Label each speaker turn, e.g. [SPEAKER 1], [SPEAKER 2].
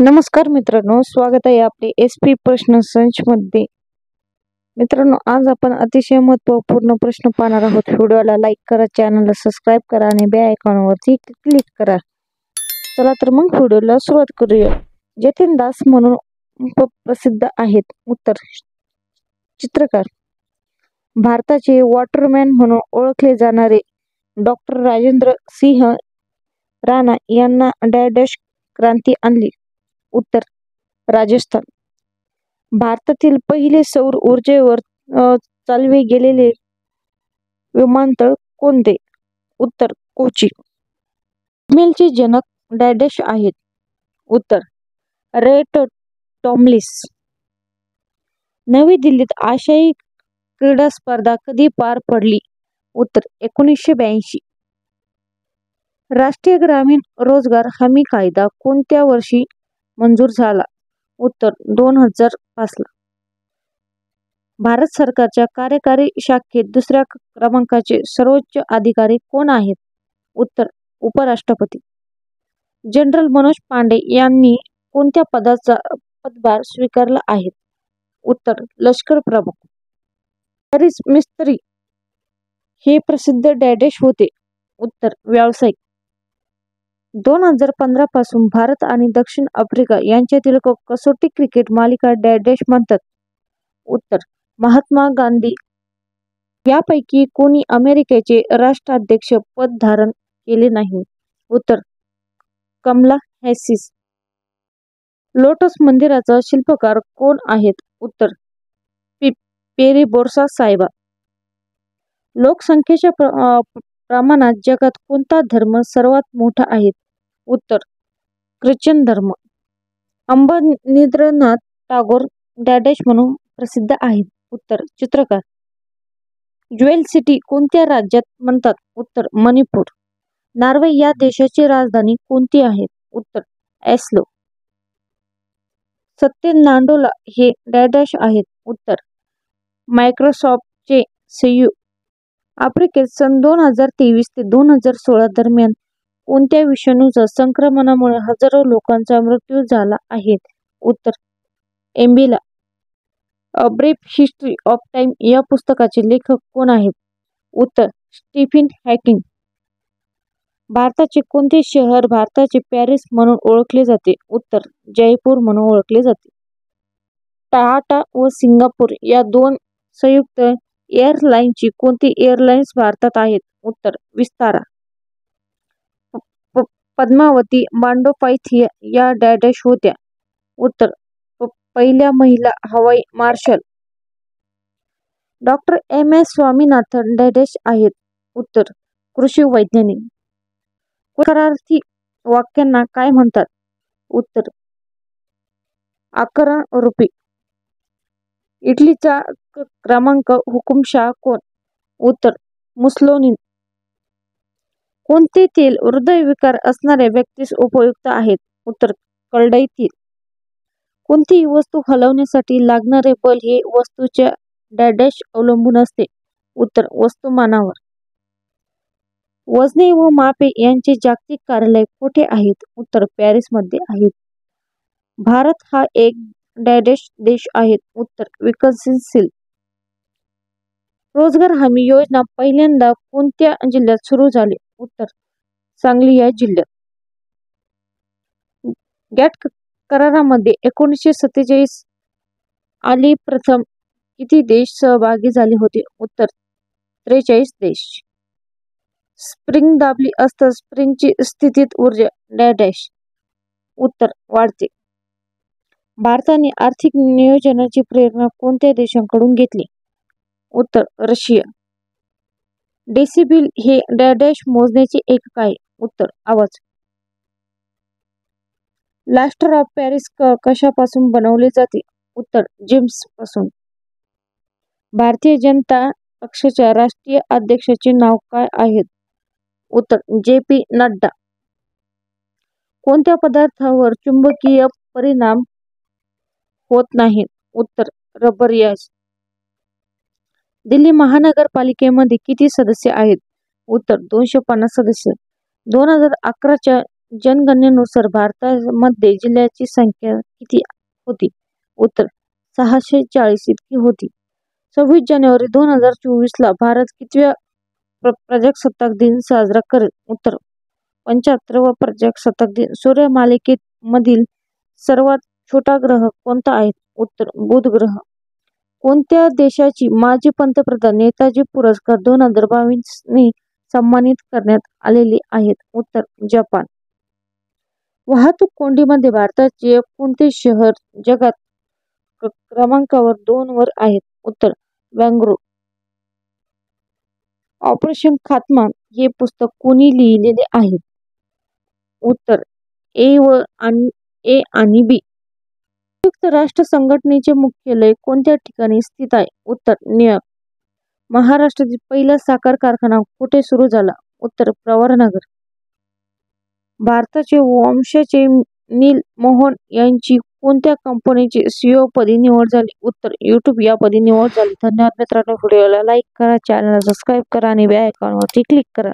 [SPEAKER 1] नमस्कार मित्रांनो, स्वागत आहे आपले SP प्रश्न संच मध्ये। मित्रांनो, आज आपण अतिशय महत्त्वपूर्ण प्रश्न पाहणार आहोत। व्हिडिओला लाईक करा, चॅनलला सबस्क्राइब करा आणि बेल आयकॉनवरती क्लिक करा। चला तर मग व्हिडिओला सुरुवात करूया। जतीन दास म्हणून प्रसिद्ध आहेत? उत्तर, चित्रकार। भारताचे वॉटरमॅन म्हणून ओळखले जाणारे डॉक्टर राजेंद्र सिंह राणा यांना डॅश क्रांती आणली? उत्तर, राजस्थान। भारतातील पहिले सौर ऊर्जेवर चालवे गेलेले विमानतळ कोणते? उत्तर, कोची। ईमेलचे जनक डॅश आहेत? उत्तर, रेट टॉमलिन्स। नवी दिल्लीत आशियाई क्रीडा स्पर्धा कधी पार पडली? उत्तर, 1982। राष्ट्रीय ग्रामीण रोजगार हमी कायदा कोणत्या वर्षी मंजूर झाला? उत्तर, 2005 ला। भारत सरकारच्या कार्यकारी शाखेत दुसऱ्या क्रमांकाचे सर्वोच्च अधिकारी कोण आहेत? उत्तर, उपराष्ट्रपती। जनरल मनोज पांडे यांनी कोणत्या पदाचा पदभार स्वीकारला आहे? उत्तर, लष्कर प्रमुख। पॅरिस मिस्त्री हे प्रसिद्ध डॅश होते? उत्तर, व्यावसायिक। 2015 पासून भारत आणि दक्षिण आफ्रिका यांच्यातील कसोटी क्रिकेट मालिका डॅश म्हणतात? उत्तर, महात्मा गांधी। यापैकी कोणी अमेरिकेचे राष्ट्राध्यक्ष पद धारण केले नाही? उत्तर, कमला हॅरिस। लोटस मंदिराचा शिल्पकार कोण आहेत? उत्तर, पेरी साहेब। लोकसंख्येच्या प्रमाणात जगात कोणता धर्म सर्वात मोठा आहे? उत्तर, ख्रिश्चन धर्म। अंबनींद्रनाथ टागोर डॅश म्हणून प्रसिद्ध आहेत? उत्तर, चित्रकार। ज्वेल सिटी कोणत्या राज्यात म्हणतात? उत्तर, मणिपूर। नॉर्वे या देशाची राजधानी कोणती आहे? उत्तर, ऑस्लो। सत्य नाडेला हे डॅश आहेत? उत्तर, मायक्रोसॉफ्टचे CEO। आफ्रिकेत सन 2023 ते 2016 दरम्यान कोणत्या विषाणूच्या संक्रमणामुळे हजारो लोकांचा मृत्यू झाला आहे? उत्तर, Ebola. A brief history of time या पुस्तकाचे लेखक कोण आहेत? उत्तर, स्टीफन हॉकिंग। भारताचे कोणते शहर भारताचे पॅरिस म्हणून ओळखले जाते? उत्तर, जयपूर म्हणून ओळखले जाते। टाटा व सिंगापूर या दोन संयुक्त एअरलाइन्सची कोणती एअरलाइन्स भारतात आहेत? उत्तर, विस्तारा। पद्मावती बंडोपाध्याय या डॅश होत्या? उत्तर, पहिल्या महिला हवाई marshal. Doctor MS Swaminathan dash आहेत? उत्तर, कृषी वैज्ञानिक। करार्थी वाक्यांना काय म्हणतात? उत्तर, आकरण रूपी। इटलीचा क्रमांक हुकुमशाह कोण? उत्तर, मुसोलिनी। कोणते तेल हृदयविकार असणाऱ्या व्यक्तीस उपयुक्त आहेत? उत्तर, करडई तेल। कोणतीही वस्तू हलवण्यासाठी लागणारे बल हे वस्तूच्या डॅश अवलंबून असते? उत्तर, वस्तुमानावर। वजने व मापे यांचे जागतिक कार्यालय कोठे आहेत? उत्तर, पॅरिस मध्ये आहेत। भारत हा एक डॅश देश आहे? उत्तर, विकसनशील। रोजगार हमी योजना पहिल्यांदा कोणत्या जिल्ह्यात सुरू झाली? उत्तर, सांगली या जिल्ह्यात। गॅट करारामध्ये 1947 आली प्रथम किती देश सहभागी झाले होते? उत्तर, 43 देश। स्प्रिंग दाबली असता स्प्रिंगची स्थितीत ऊर्जा डॅश? उत्तर, वाढते। भारताने आर्थिक नियोजनाची प्रेरणा कोणत्या देशांकडून घेतली? उत्तर, रशिया। डेसिबल हे डॅश मोजण्याचे एकक आहे? उत्तर, आवाज। प्लास्टर ऑफ पॅरिस कशापासून बनवले जाते? उत्तर, जिप्सम पासून। भारतीय जनता पक्षाच्या राष्ट्रीय अध्यक्षाचे नाव काय आहे? उत्तर, JP नड्डा। कोणत्या पदार्थावर चुंबकीय परिणाम होत नाही? उत्तर, रबर गॅस। दिल्ली महानगरपालिकेमध्ये किती सदस्य आहेत? उत्तर, 250 सदस्य। 2011 च्या जनगणनेनुसार भारतामध्ये जिल्ह्याची संख्या किती होती? उत्तर 640 इतकी होती. 26 जानेवारी 2024 ला भारत कितव्या प्रजासत्ताक दिन साजरा करेल? उत्तर 75वा प्रजासत्ताक दिन. सूर्यमालिकेमधील सर्वात छोटा ग्रह कोणता आहे? उत्तर बुध ग्रह. कोणत्या देशाची माजी पंतप्रधान नेताजी पुरस्कार 2022 ने सन्मानित करण्यात आलेले आहेत? उत्तर जपान. वाहतूक कोंडीमध्ये भारताचे कोणते शहर जगात क्रमांकावर 2 वर आहेत? उत्तर बेंगळुरू. ऑपरेशन खात्मा हे पुस्तक कोणी लिहिलेले आहे? उत्तर ए आणि बी. संयुक्त राष्ट्र संघटनेचे मुख्यालय कोणत्या ठिकाणी स्थित आहे? उत्तर न्यूयॉर्क. महाराष्ट्रातील पहिला साखर कारखाना कुठे सुरू झाला? उत्तर प्रवरनगर. भारताचे वंशाचे नील मोहन यांची कोणत्या कंपनीचे CEO पदी निवड झाली? उत्तर YouTube या पदी निवड झाली. धन्यवाद मित्रांनो. व्हिडिओला लाईक करा, चॅनलला सबस्क्राईब करा आणि बेल आयकॉनवरती क्लिक करा.